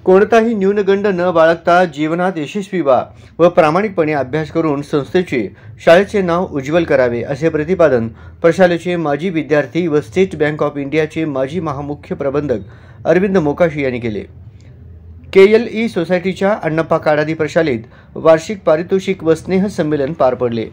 कोणताही न्यूनगंड न बाळगता जीवनात यशस्वी व्हा व प्रामाणिकपणे अभ्यास करून संस्थेचे शाळेचे नाव उज्ज्वल करावे असे प्रतिपादन प्रशालेचे माजी विद्यार्थी व स्टेट बँक ऑफ इंडियाचे माजी महामुख्य प्रबंधक अरविंद मोकाशी यांनी केले। KLE सोसायटीच्या अण्णप्पा काडादी प्रशालेत वार्षिक पारितोषिक व स्नेह संमेलन पार पडले।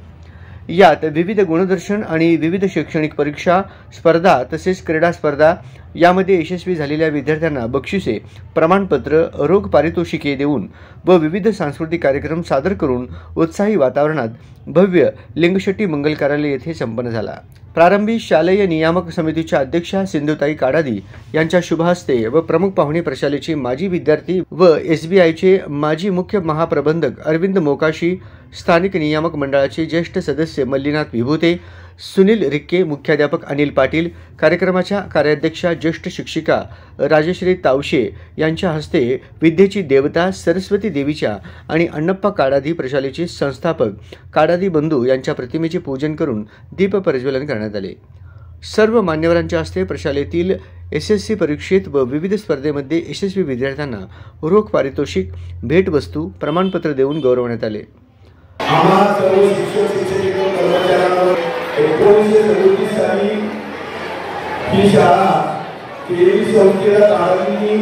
यात विविध गुणदर्शन आणि विविध शैक्षणिक परीक्षा स्पर्धा तसेच क्रीडा स्पर्धा यामध्ये यशस्वी झालेल्या विद्यार्थ्यांना बक्षिसे, प्रमाणपत्र, रोख पारितोषिके देऊन व विविध सांस्कृतिक कार्यक्रम सादर करून उत्साही वातावरणात भव्य लिंगशेट्टी मंगल कार्यालय येथे संपन्न झाला। प्रारंभी शालेय नियामक समितीच्या अध्यक्षा सिंधुताई काडादी यांच्या शुभ हस्ते व प्रमुख पाहुणे प्रशालेचे माजी विद्यार्थी व SBIचे माजी मुख्य महाप्रबंधक अरविंद मोकाशी, स्थानिक नियामक मंडळाचे ज्येष्ठ सदस्य मल्लीनाथ विभूते, सुनील रिक्के, मुख्याध्यापक अनिल पाटील, कार्यक्रमाच्या कार्याध्यक्षा ज्येष्ठ शिक्षिका राजश्री तावशे यांच्या हस्ते विद्येची देवता सरस्वती देवीच्या आणि अण्णप्पा काडादी प्रशालेचे संस्थापक काडादी बंधू यांच्या प्रतिमेचे पूजन करून दीप प्रज्वलन करण्यात आले। सर्व मान्यवरांच्या हस्ते प्रशालेतील SSC परीक्षेत व विविध स्पर्धेमध्ये यशस्वी विद्यार्थ्यांना रोख पारितोषिक, भेटवस्तू, प्रमाणपत्र देऊन गौरवण्यात आले। 1937 साली ही शाळा KLE संस्थेला काढावी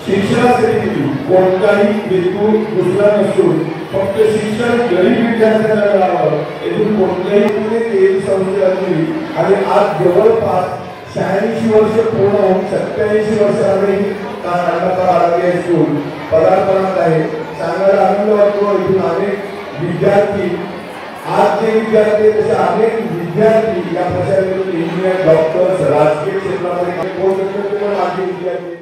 शिक्षणासाठी दिली। कोणताही हेतू दुसरा नसून फक्त शिक्षण गरीब विद्यार्थ्यांना मिळावं यातून कोणत्याही KLE संस्थेला दिली आणि आज जवळपास 86 वर्ष पूर्ण होऊन 87 वर्षांनी काढावी स्कूल पदार्पणात आहे। सांगायला आनंद वाटतो इथून अनेक विद्यार्थी आज जे विद्यार्थी तसे अनेक विद्यार्थी या प्रशालेतून इंजिनियर, डॉक्टर, राजकीय क्षेत्रामध्ये काम करतात पण माझे विद्यार्थी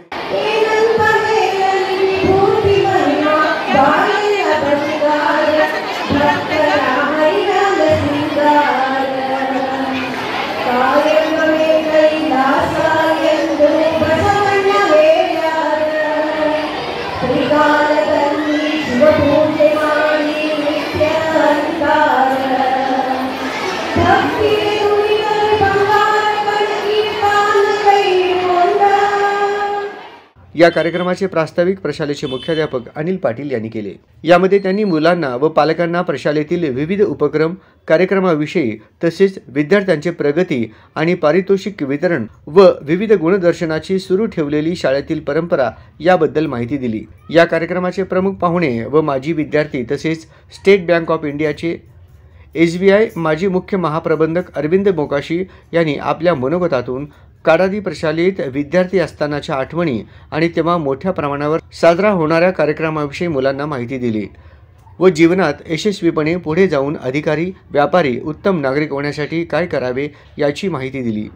या कार्यक्रमाचे प्रास्ताविक प्रशालेचे मुख्याध्यापक अनिल पाटील यांनी केले। यामध्ये त्यांनी मुलांना व पालकांना प्रशालेतील विविध उपक्रम, कार्यक्रमाविषयी तसेच विद्यार्थ्यांची प्रगती आणि पारितोषिक वितरण व विविध गुणदर्शनाची सुरू ठेवलेली शाळेतील परंपरा याबद्दल माहिती दिली। या कार्यक्रमाचे प्रमुख पाहुणे व माजी विद्यार्थी तसेच स्टेट बँक ऑफ इंडियाचे SBI माजी मुख्य महाप्रबंधक अरविंद मोकाशी यांनी आपल्या मनोगतातून काडादी प्रशालेत विद्यार्थी असतानाच्या आठवणी आणि तेव्हा मोठ्या प्रमाणावर साजरा होणाऱ्या कार्यक्रमाविषयी मुलांना माहिती दिली व जीवनात यशस्वीपणे पुढे जाऊन अधिकारी, व्यापारी, उत्तम नागरिक होण्यासाठी काय करावे याची माहिती दिली।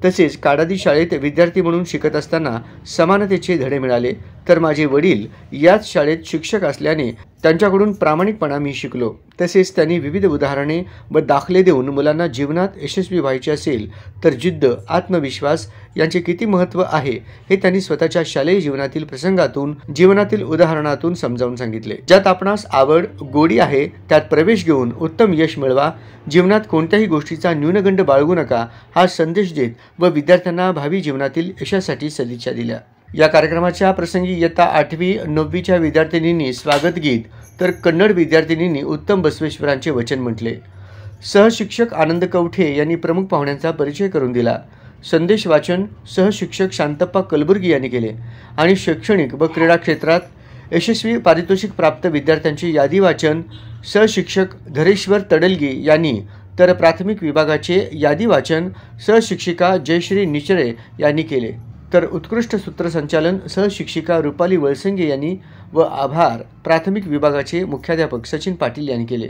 तसेच काडादी शाळेत विद्यार्थी म्हणून शिकत असताना समानतेचे धडे मिळाले, तर माझे वडील याच शाळेत शिक्षक असल्याने त्यांच्याकडून प्रामाणिकपणा मी शिकलो। तसेच त्यांनी विविध उदाहरणे व दाखले देऊन मुलांना जीवनात यशस्वी व्हायचे असेल तर जिद्द, आत्मविश्वास यांचे किती महत्त्व आहे हे त्यांनी स्वतःच्या शालेय जीवनातील प्रसंगातून, जीवनातील उदाहरणातून समजावून सांगितले। ज्यात आपणास आवड, गोडी आहे त्यात प्रवेश घेऊन उत्तम यश मिळवा, जीवनात कोणत्याही गोष्टीचा न्यूनगंड बाळगू नका हा संदेश देत व विद्यार्थ्यांना भावी जीवनातील यशासाठी सदिच्छा दिल्या। या कार्यक्रमाच्या प्रसंगी इयत्ता 8वी, 9वीच्या विद्यार्थिनींनी स्वागत गीत तर कन्नड विद्यार्थिनींनी उत्तम बसवेश्वरांचे वचन म्हटले। सहशिक्षक आनंद कवठे यांनी प्रमुख पाहुण्यांचा परिचय करून दिला। संदेश वाचन सहशिक्षक शांतप्पा कलबुर्गी यांनी केले आणि शैक्षणिक व क्रीडा क्षेत्रात यशस्वी पारितोषिक प्राप्त विद्यार्थ्यांची यादी वाचन सहशिक्षक धरेश्वर तडलगी यांनी, तर प्राथमिक विभागाचे यादी वाचन सहशिक्षिका जयश्री निचरे यांनी केले, तर उत्कृष्ट सूत्रसंचालन सहशिक्षिका रुपाली वळसंगे यांनी व आभार प्राथमिक विभागाचे मुख्याध्यापक सचिन पाटील यांनी केले।